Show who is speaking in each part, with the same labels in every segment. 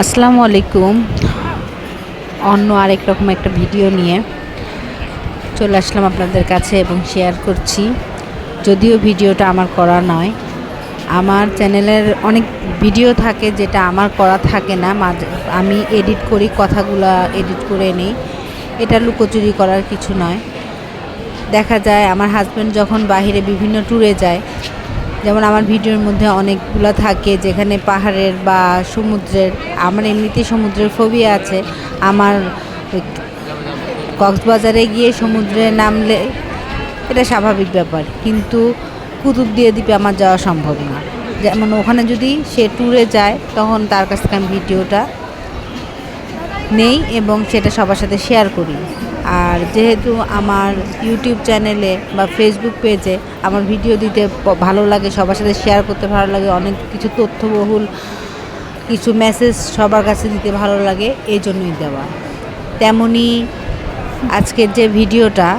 Speaker 1: আসসালামু আলাইকুম। অন্য আরেক রকম একটা ভিডিও নিয়ে চলে আসলাম আপনাদের কাছে এবং শেয়ার করছি। যদিও ভিডিওটা আমার করা নয়, আমার চ্যানেলের অনেক ভিডিও থাকে যেটা আমার করা থাকে না, আমি এডিট করি, কথাগুলা এডিট করে নিই। এটা লুকোচুরি করার কিছু নয়। দেখা যায় আমার হাজব্যান্ড যখন বাইরে বিভিন্ন ট্যুরে যায়, যেমন আমার ভিডিওর মধ্যে অনেকগুলো থাকে যেখানে পাহাড়ের বা সমুদ্রের, আমার এমনিতেই সমুদ্রের ফোবিয়া আছে। আমার কক্সবাজারে গিয়ে সমুদ্রে নামলে এটা স্বাভাবিক ব্যাপার, কিন্তু কুতুবদিয়া দ্বীপে আমার যাওয়া সম্ভব না। যেমন ওখানে যদি সে ট্যুরে যায় তখন তার কাছ থেকে আমি ভিডিওটা নেই এবং সেটা সবার সাথে শেয়ার করি। আর যেহেতু আমার ইউটিউব চ্যানেলে বা ফেসবুক পেজে আমার ভিডিও দিতে ভালো লাগে, সবার সাথে শেয়ার করতে ভালো লাগে, অনেক কিছু তথ্যবহুল কিছু মেসেজ সবার কাছে দিতে ভালো লাগে, এই জন্যই দেওয়া। তেমনি আজকের যে ভিডিওটা,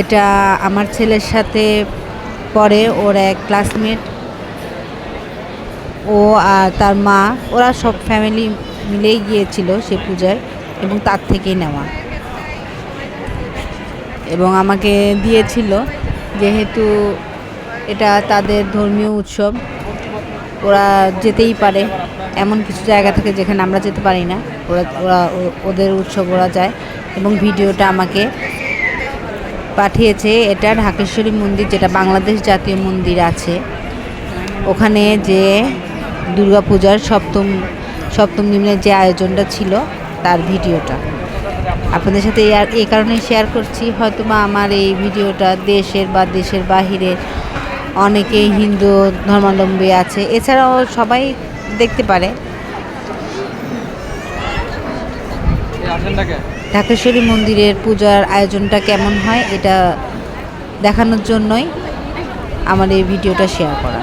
Speaker 1: এটা আমার ছেলের সাথে পড়ে, ওর এক ক্লাসমেট, ও আর তার মা, ওরা সব ফ্যামিলি মিলেই গিয়েছিল সে পূজায় এবং তার থেকেই নেওয়া, এবং আমাকে দিয়েছিল। যেহেতু এটা তাদের ধর্মীয় উৎসব, ওরা যেতেই পারে, এমন কিছু জায়গা থেকে যেখানে আমরা যেতে পারি না, ওরা ওরা ওদের উৎসব ওরা যায় এবং ভিডিওটা আমাকে পাঠিয়েছে। এটা ঢাকেশ্বরী মন্দির, যেটা বাংলাদেশ জাতীয় মন্দির আছে, ওখানে যে দুর্গাপূজার সপ্তম দিনের যে আয়োজনটা ছিল তার ভিডিওটা আপনাদের সাথে এই কারণে শেয়ার করছি। হয়তোবা আমার এই ভিডিওটা দেশের বা দেশের বাহিরের অনেকেই হিন্দু ধর্মাবলম্বী আছে, এছাড়াও সবাই দেখতে পারে। ঢাকেশ্বরী মন্দিরের পূজার আয়োজনটা কেমন হয় এটা দেখানোর জন্যই আমার এই ভিডিওটা শেয়ার করা।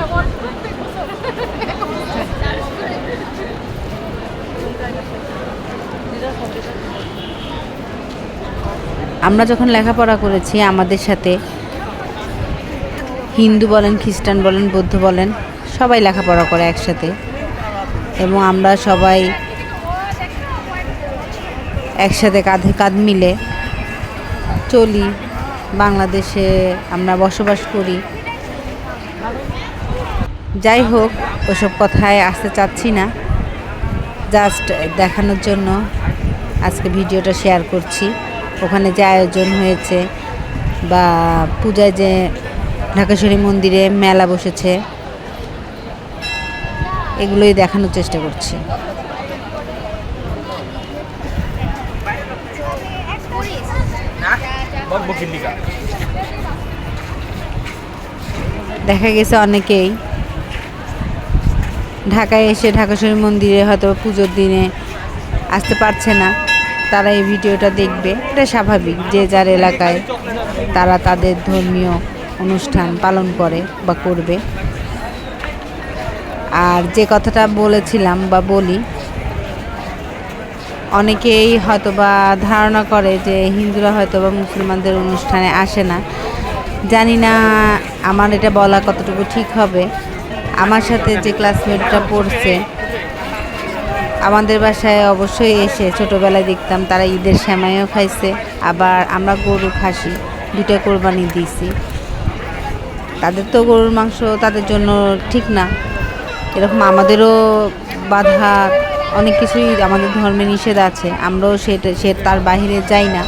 Speaker 1: আমরা যখন লেখাপড়া করেছি, আমাদের সাথে হিন্দু বলেন, খ্রিস্টান বলেন, বৌদ্ধ বলেন, সবাই লেখাপড়া করে একসাথে, এবং আমরা সবাই একসাথে কাঁধে কাঁধ মিলে চলি। বাংলাদেশে আমরা বসবাস করি। যাই হোক, ওসব কথায় আসতে চাচ্ছি না, জাস্ট দেখানোর জন্য আজকে ভিডিওটা শেয়ার করছি। ওখানে যে আয়োজন হয়েছে বা পূজায় যে ঢাকেশ্বরী মন্দিরে মেলা বসেছে, এগুলোই দেখানোর চেষ্টা করছি। দেখা গেছে অনেকেই ঢাকায় এসে ঢাকেশ্বরী মন্দিরে হয়তো পুজোর দিনে আসতে পারছে না, তারা এই ভিডিওটা দেখবে। এটা স্বাভাবিক, যে যার এলাকায় তারা তাদের ধর্মীয় অনুষ্ঠান পালন করে বা করবে। আর যে কথাটা বলেছিলাম বা বলি, অনেকেই হয়তোবা ধারণা করে যে হিন্দুরা হয়তোবা মুসলমানদের অনুষ্ঠানে আসে না। জানি না আমার এটা বলা কতটুকু ঠিক হবে। আমার সাথে যে ক্লাসমেটটা পড়ছে, আমাদের বাসায় অবশ্যই এসে ছোটোবেলায় দেখতাম তারা ঈদের সেমাইও খাইছে, আবার আমরা গরু খাসি দুটো কোরবানি দিয়েছি। তাদের তো গরুর মাংস তাদের জন্য ঠিক না, এরকম আমাদেরও বাধা অনেক কিছুই আমাদের ধর্মে নিষেধ আছে, আমরাও সে তার বাইরে যাই না।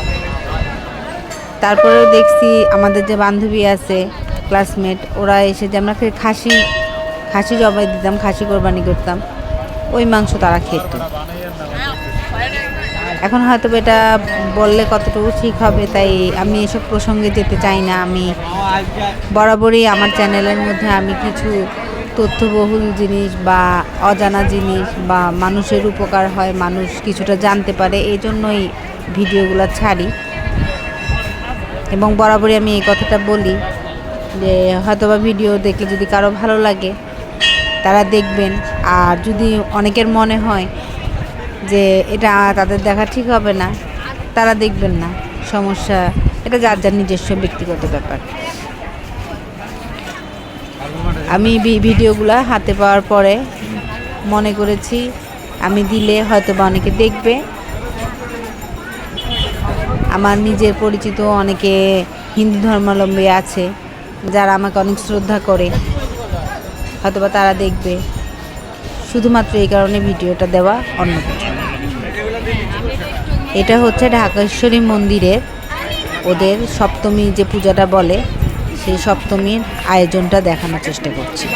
Speaker 1: তারপরেও দেখছি আমাদের যে বান্ধবী আছে, ক্লাসমেট, ওরা এসে যে আমরা খাসি জবাই দিতাম, খাসি কোরবানি করতাম, ওই মাংস তারা খেত। এখন হয়তো এটা বললে কতটুকু ঠিক হবে, তাই আমি এসব প্রসঙ্গে যেতে চাই না। আমি বরাবরই আমার চ্যানেলের মধ্যে আমি কিছু তথ্যবহুল জিনিস বা অজানা জিনিস বা মানুষের উপকার হয়, মানুষ কিছুটা জানতে পারে, এই জন্যই ভিডিওগুলো ছাড়ি। এবং বরাবরই আমি এই কথাটা বলি যে হয়তোবা ভিডিও দেখলে যদি কারো ভালো লাগে তারা দেখবেন, আর যদি অনেকের মনে হয় যে এটা তাদের দেখা ঠিক হবে না, তারা দেখবেন না, সমস্যা। এটা যার যার নিজস্ব ব্যক্তিগত ব্যাপার। আমি ভিডিওগুলো হাতে পাওয়ার পরে মনে করেছি আমি দিলে হয়তো বা অনেকে দেখবে। আমার নিজের পরিচিত অনেকে হিন্দু ধর্মাবলম্বী আছে যারা আমাকে অনেক শ্রদ্ধা করে, হয়তোবা তারা দেখবে। শুধুমাত্র এই কারণে ভিডিওটা দেওয়া, অন্য কিছু না। এটা হচ্ছে ঢাকেশ্বরী মন্দিরের ওদের সপ্তমী যে পূজাটা বলে, সেই সপ্তমীর আয়োজনটা দেখানোর চেষ্টা করছি।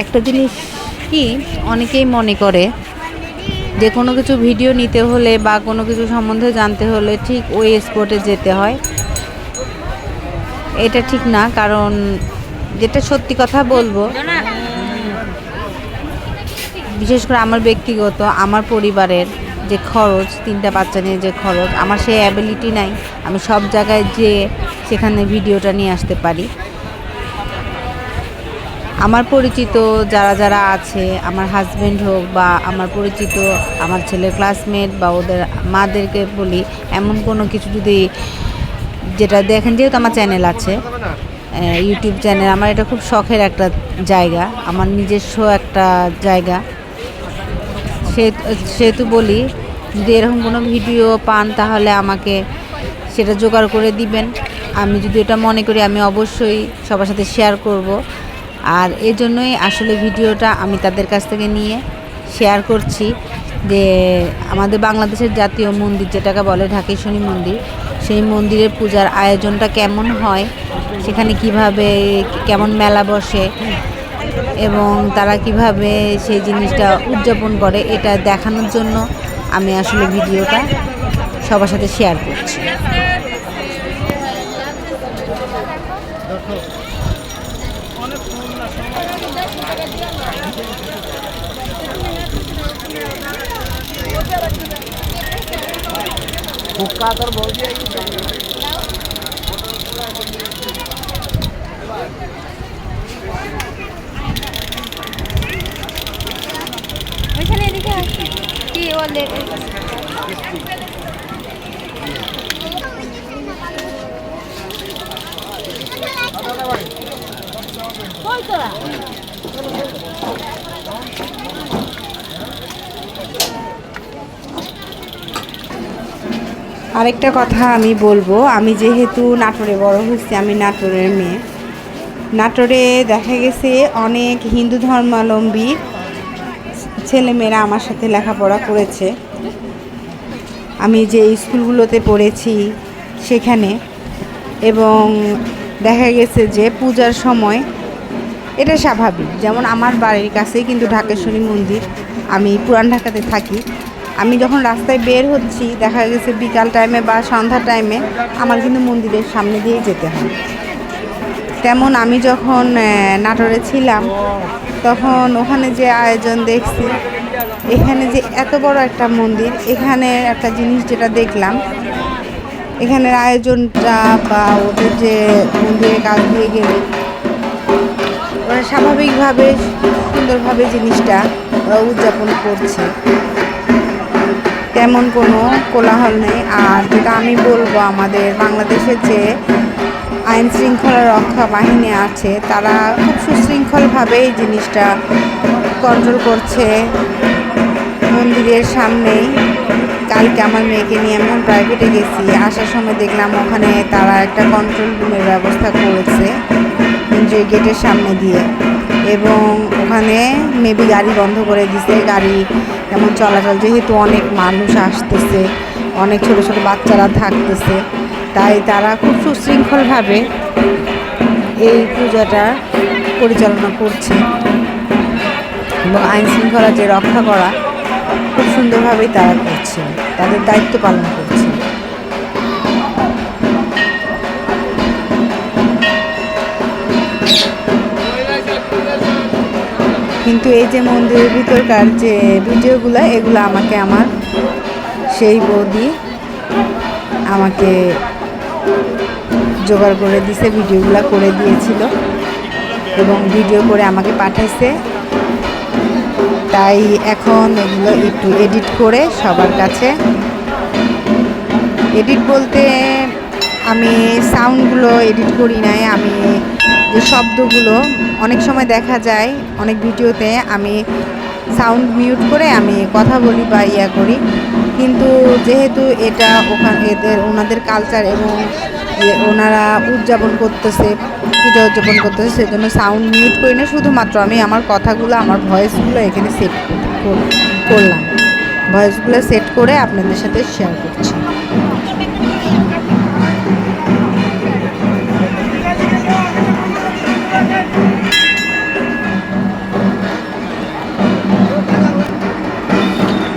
Speaker 1: একটা জিনিস কি, অনেকেই মনে করে যে কোনো কিছু ভিডিও নিতে হলে বা কোনো কিছু সম্বন্ধে জানতে হলে ঠিক ওই স্পটে যেতে হয়। এটা ঠিক না, কারণ যেটা সত্যি কথা বলবো, বিশেষ করে আমার ব্যক্তিগত, আমার পরিবারের যে খরচ, 3টা বাচ্চা নিয়ে যে খরচ, আমার সেই অ্যাবিলিটি নাই আমি সব জায়গায় যেয়ে সেখানে ভিডিওটা নিয়ে আসতে পারি। আমার পরিচিত যারা যারা আছে, আমার হাজব্যান্ড হোক বা আমার পরিচিত আমার ছেলের ক্লাসমেট বা ওদের মাদেরকে বলি, এমন কোনো কিছু যদি যেটা দেখেন, যেহেতু আমার চ্যানেল আছে, ইউটিউব চ্যানেল, আমার এটা খুব শখের একটা জায়গা, আমার নিজস্ব একটা জায়গা, সেহেতু বলি যদি এরকম কোনো ভিডিও পান তাহলে আমাকে সেটা জোগাড় করে দিবেন। আমি যদি ওটা মনে করি আমি অবশ্যই সবার সাথে শেয়ার করব। আর এই জন্যই আসলে ভিডিওটা আমি তাদের কাছ থেকে নিয়ে শেয়ার করছি যে আমাদের বাংলাদেশের জাতীয় মন্দির যেটাকে বলে ঢাকেশ্বরী মন্দির, সেই মন্দিরের পূজার আয়োজনটা কেমন হয়, সেখানে কিভাবে কেমন মেলা বসে এবং তারা কিভাবে সেই জিনিসটা উদযাপন করে, এটা দেখানোর জন্য আমি আসলে ভিডিওটা সবার সাথে শেয়ার করছি।
Speaker 2: ওইখানে এদিকে কি বলে কই তোরা?
Speaker 3: আরেকটা কথা আমি বলবো, আমি যেহেতু নাটোরে বড় হয়েছি, আমি নাটোরের মেয়ে। নাটোরে দেখা গেছে অনেক হিন্দু ধর্মাবলম্বী ছেলেমেয়েরা আমার সাথে লেখাপড়া করেছে। আমি যে স্কুলগুলোতে পড়েছি সেখানে, এবং দেখা গেছে যে পূজার সময় এটা স্বাভাবিক। যেমন আমার বাড়ির কাছেই কিন্তু ঢাকেশ্বরী মন্দির, আমি পুরান ঢাকাতে থাকি। আমি যখন রাস্তায় বের হচ্ছি, দেখা গেছে বিকাল টাইমে বা সন্ধ্যা টাইমে আমার কিন্তু মন্দিরের সামনে দিয়েই যেতে হয়। তেমন আমি যখন নাটোরে ছিলাম, তখন ওখানে যে আয়োজন দেখছি, এখানে যে এত বড় একটা মন্দির, এখানে একটা জিনিস যেটা দেখলাম, এখানের আয়োজনটা বা ওদের যে মন্দিরের কাজ দিয়ে গেলে ওরা স্বাভাবিকভাবে সুন্দরভাবে জিনিসটা উদযাপন করছে, তেমন কোনো কোলাহল নেই। আর যেটা আমি বলবো, আমাদের বাংলাদেশের যে আইন শৃঙ্খলা রক্ষা বাহিনী আছে, তারা খুব সুশৃঙ্খলভাবে এই জিনিসটা কন্ট্রোল করছে। মন্দিরের সামনেই কালকে আমার মেয়েকে নিয়ে আমি প্রাইভেটে গেছি, আসার সময় দেখলাম ওখানে তারা একটা কন্ট্রোল রুমের ব্যবস্থা করেছে এন্ট্রি গেটের সামনে দিয়ে, এবং ওখানে মেবি গাড়ি বন্ধ করে দিছে, গাড়ি যেমন চলাচল, যেহেতু অনেক মানুষ আসতেছে, অনেক ছোট ছোট বাচ্চারা থাকতেছে, তাই তারা খুব সুশৃঙ্খলভাবে এই পূজাটা পরিচালনা করছে এবং আইন শৃঙ্খলা যে রক্ষা করা খুব সুন্দরভাবেই তারা করছে, তাদের দায়িত্ব পালন করছে। কিন্তু এই যে মন্দিরের ভিতরকার যে ভিডিওগুলো, এগুলো আমাকে আমার সেই বৌদি আমাকে জোগাড় করে দিছে, ভিডিওগুলো করে দিয়েছিল এবং ভিডিও করে আমাকে পাঠাইছে। তাই এখন এগুলো একটু এডিট করে সবার কাছে এডিট বলতে আমি সাউন্ডগুলো এডিট করি নাই, আমি যে শব্দগুলো অনেক সময় দেখা যায় অনেক ভিডিওতে আমি সাউন্ড মিউট করে আমি কথা বলি বা ইয়া করি, কিন্তু যেহেতু এটা ওনাদের কালচার এবং ওনারা উদযাপন করতেছে, পূজা উদযাপন করতেছে, সেজন্য সাউন্ড মিউট করি না, শুধুমাত্র আমি আমার কথাগুলো আমার ভয়েসগুলো এখানে সেট করলাম, ভয়েসগুলো সেট করে আপনাদের সাথে শেয়ার করছি।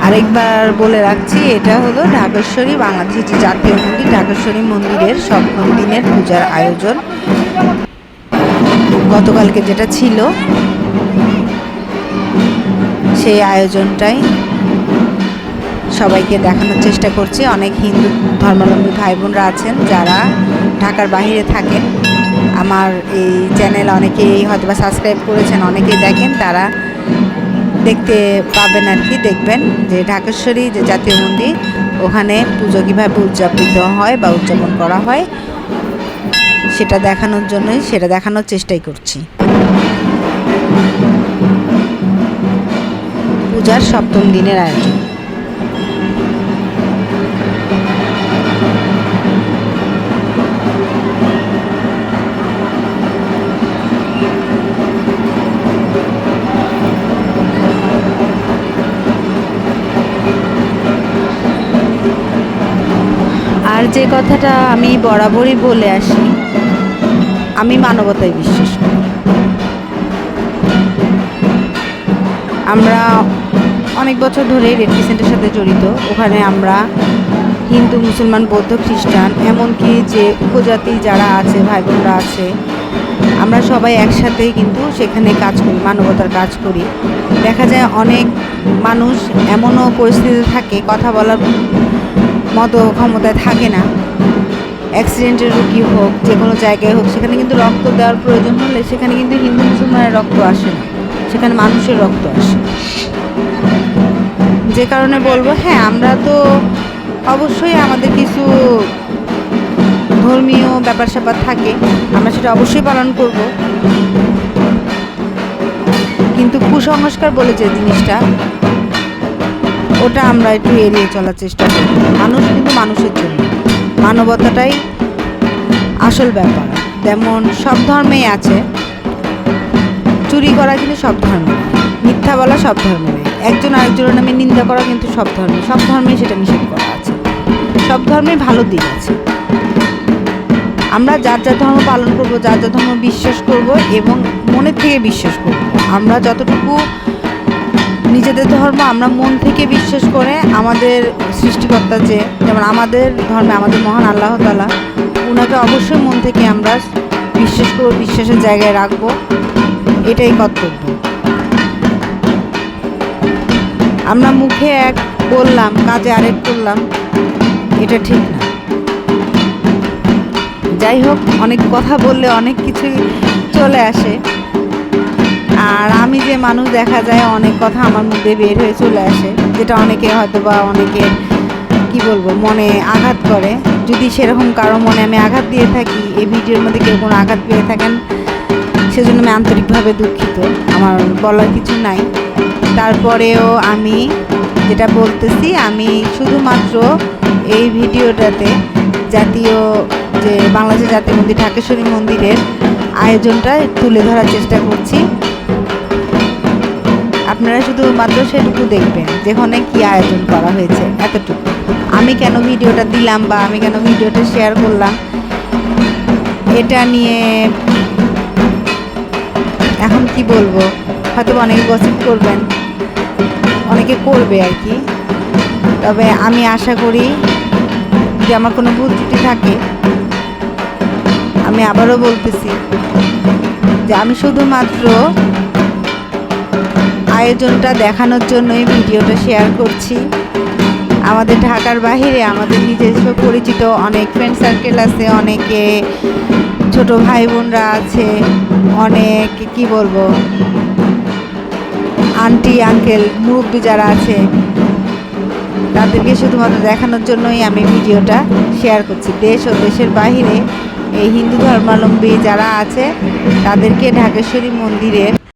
Speaker 3: আরেকবার বলে রাখছি, এটা হলো ঢাকেশ্বরী বাংলাদেশের যে জাতীয় মন্দির, ঢাকেশ্বরী মন্দিরের সপ্তম দিনের পূজার আয়োজন গতকালকে যেটা ছিল সেই আয়োজনটাই সবাইকে দেখানোর চেষ্টা করছি। অনেক হিন্দু ধর্মাবলম্বী ভাই বোনরা আছেন যারা ঢাকার বাইরে থাকেন, আমার এই চ্যানেল অনেকেই হয়তো বা সাবস্ক্রাইব করেছেন, অনেকেই দেখেন, তারা দেখতে পাবেন আর কি, দেখবেন যে ঢাকেশ্বরী যে জাতীয় মন্দির ওখানে পুজো কীভাবে উদযাপিত হয় বা উদযাপন করা হয় সেটা দেখানোর জন্যই, সেটা দেখানোর চেষ্টাই করছি। পূজার সপ্তম দিনের আয়োজন। আর যে কথাটা আমি বরাবরই বলে আসি, আমি মানবতায় বিশ্বাস করি। আমরা অনেক বছর ধরে রেড ক্রিসেন্টের সাথে জড়িত, ওখানে আমরা হিন্দু, মুসলমান, বৌদ্ধ, খ্রিস্টান, এমনকি যে উপজাতি যারা আছে ভাই বোনরা আছে, আমরা সবাই একসাথেই কিন্তু সেখানে কাজ করি, মানবতার কাজ করি। দেখা যায় অনেক মানুষ এমনও পরিস্থিতিতে থাকে, কথা বলার মতো ক্ষমতায় থাকে না, অ্যাক্সিডেন্টের রুগী হোক, যে কোনো জায়গায় হোক, সেখানে কিন্তু রক্ত দেওয়ার প্রয়োজন হলে সেখানে কিন্তু হিন্দু মুসলমানের রক্ত আসে না, সেখানে মানুষের রক্ত আসে। যে কারণে বলবো, হ্যাঁ আমরা তো অবশ্যই আমাদের কিছু ধর্মীয় ব্যাপার স্যাপার থাকে, আমরা সেটা অবশ্যই পালন করব, কিন্তু কুসংস্কার বলে যে জিনিসটা, ওটা আমরা একটু এড়িয়ে চলার চেষ্টা করি। মানুষ কিন্তু মানুষের জন্য, মানবতাটাই আসল ব্যাপার। যেমন সব ধর্মেই আছে, চুরি করা কিন্তু সব ধর্মে, মিথ্যা বলা সব ধর্মে নেই, একজন আরেকজনের নামে নিন্দা করা কিন্তু সব ধর্মেই সেটা নিষেধ করা আছে। সব ধর্মেই ভালো দিক আছে। আমরা যার যার ধর্ম পালন করব, যার যার ধর্ম বিশ্বাস করব এবং মনের থেকে বিশ্বাস করব। আমরা যতটুকু নিজেদের ধর্ম আমরা মন থেকে বিশ্বাস করে, আমাদের সৃষ্টিকর্তা যে, যেমন আমাদের ধর্মে আমাদের মহান আল্লাহ তাআলা, ওনাকে অবশ্যই মন থেকে আমরা বিশ্বাস করব, বিশ্বাসের জায়গায় রাখবো, এটাই কর্তব্য। আমরা মুখে এক বললাম, কাজে আরেক করলাম, এটা ঠিক না। যাই হোক, অনেক কথা বললে অনেক কিছুই চলে আসে, আর আমি যে মানুষ, দেখা যায় অনেক কথা আমার মধ্যে বের হয়ে চলে আসে, যেটা অনেকে হয়তো বা অনেকে কি বলবো মনে আঘাত করে। যদি সেরকম কারো মনে আমি আঘাত দিয়ে থাকি, এই ভিডিওর মধ্যে কেউ কোনো আঘাত পেয়ে থাকেন, সেজন্য আমি আন্তরিকভাবে দুঃখিত, আমার বলার কিছু নাই। তারপরেও আমি যেটা বলতেছি, আমি শুধুমাত্র এই ভিডিওটাতে জাতীয় যে বাংলাদেশের জাতীয় মন্দির ঢাকেশ্বরী মন্দিরের আয়োজনটা তুলে ধরার চেষ্টা করছি। আপনারা শুধুমাত্র সেটুকু দেখবেন, যেখানে কি আয়োজন করা হয়েছে, এতটুকু। আমি কেন ভিডিওটা দিলাম বা আমি কেন ভিডিওটা শেয়ার করলাম, এটা নিয়ে এখন কি বলবো, হয়তো অনেকে গসিপ করবেন, অনেকে করবে আর কি। তবে আমি আশা করি যে আমার কোনো ভুল ত্রুটি থাকে, আমি আবারও বলতেছি যে আমি শুধুমাত্র আয়োজনটা দেখানোর জন্যই ভিডিওটা শেয়ার করছি। আমাদের ঢাকার বাইরে আমাদের নিজস্ব পরিচিত অনেক ফ্রেন্ড সার্কেল আছে, অনেকে ছোট ভাই বোনরা আছে, অনেক কি বলবো আন্টি আঙ্কেল মুরব্বি যারা আছে,
Speaker 1: তাদেরকে শুধুমাত্র দেখানোর জন্যই আমি ভিডিওটা শেয়ার করছি। দেশ ও দেশের বাইরে এই হিন্দু ধর্মাবলম্বী যারা আছে তাদেরকে ঢাকেশ্বরী মন্দিরের